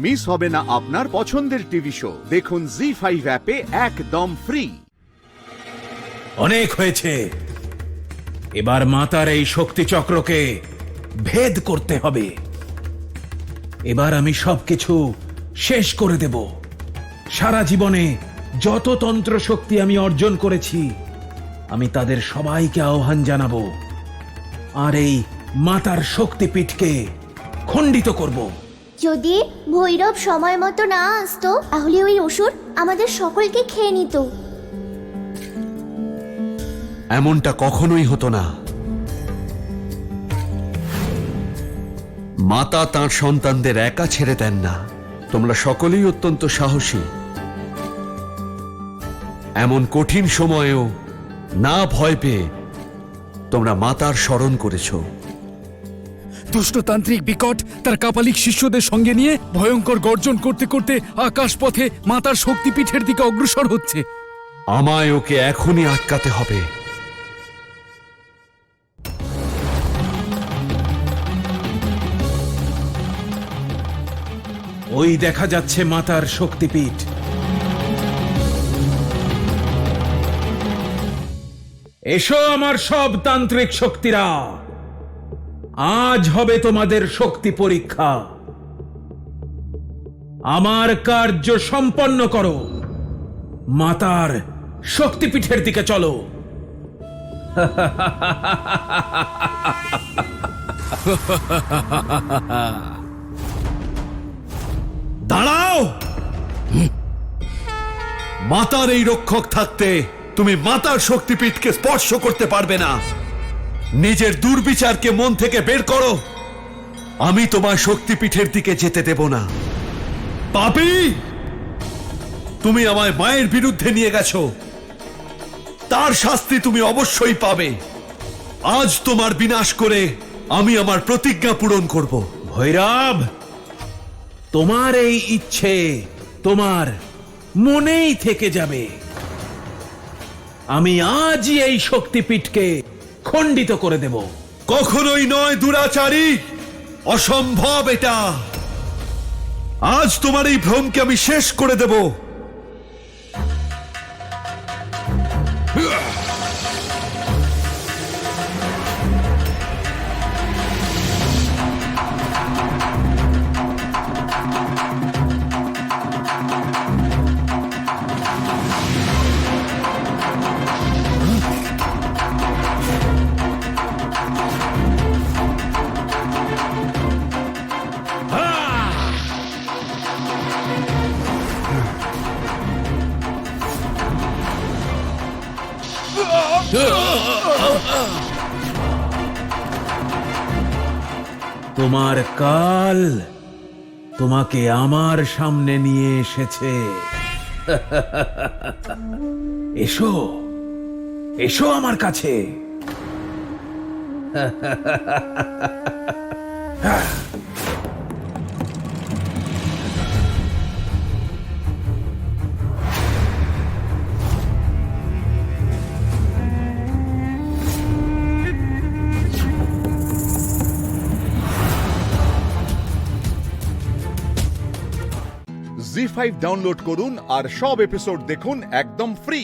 Miss হবে না আপনার পছন্দের টিভি শো। দেখুন জি5 অ্যাপে একদম ফ্রি। অনেক হয়েছে, এবার মাতার এই শক্তি চক্রকে ভেদ করতে হবে। এবার আমি সবকিছু শেষ করে দেব। সারা জীবনে যত তন্ত্র শক্তি আমি অর্জন করেছি, আমি তাদের সবাইকে আহ্বান জানাবো আর এই মাতার শক্তিপীঠকে খণ্ডিত করব। যদি ভৈরব সময় মতো না আসতো তাহলে ওই অসুর আমাদের সকলকে খেয়ে নিত। এমনটা কখনোই হতো না। মাতা তাঁর সন্তানদের একা ছেড়ে দেন না। তোমরা সকলেই অত্যন্ত সাহসী। এমন কঠিন সময়েও না ভয় পেয়ে তোমরা মাতার স্মরণ করেছ। দুষ্টতান্ত্রিক বিকট তার কাপালিক শিষ্যদের সঙ্গে নিয়ে ভয়ঙ্কর গর্জন করতে করতে আকাশপথে মাতার শক্তিপীঠের দিকে অগ্রসর হচ্ছে। আমায় ওকে এখনই আটকাতে হবে। ওই দেখা যাচ্ছে মাতার শক্তিপীঠ। এসো আমার সব তান্ত্রিক শক্তিরা, আজ হবে তোমাদের শক্তি পরীক্ষা। আমার কার্য সম্পন্ন করো, মাতার শক্তিপীঠের দিকে চলো। দাঁড়াও! মাতার এই রক্ষক থাকতে তুমি মাতার শক্তিপীঠকে স্পর্শ করতে পারবে না। নিজের দুর্বিচারকে মন থেকে বের করো। আমি তোমার শক্তিপীঠের দিকে যেতে দেব না। পাপী, তুমি আমায় মায়ের বিরুদ্ধে নিয়ে গেছো, তার শাস্তি তুমি অবশ্যই পাবে। আজ তোমার বিনাশ করে আমি আমার প্রতিজ্ঞা পূরণ করব। ভৈরব, তোমার এই ইচ্ছে তোমার মনেই থেকে যাবে। আমি আজই এই শক্তিপীঠকে খণ্ডিত করে দেব। কখনোই নয় দুরাচারী, অসম্ভব এটা। আজ তোমার এই ভ্রমকে আমি শেষ করে দেব। তোমার কাল তোমাকে আমার সামনে নিয়ে এসেছে। এসো, এসো আমার কাছে। জি5 ডাউনলোড করুন আর সব এপিসোড দেখুন একদম ফ্রি।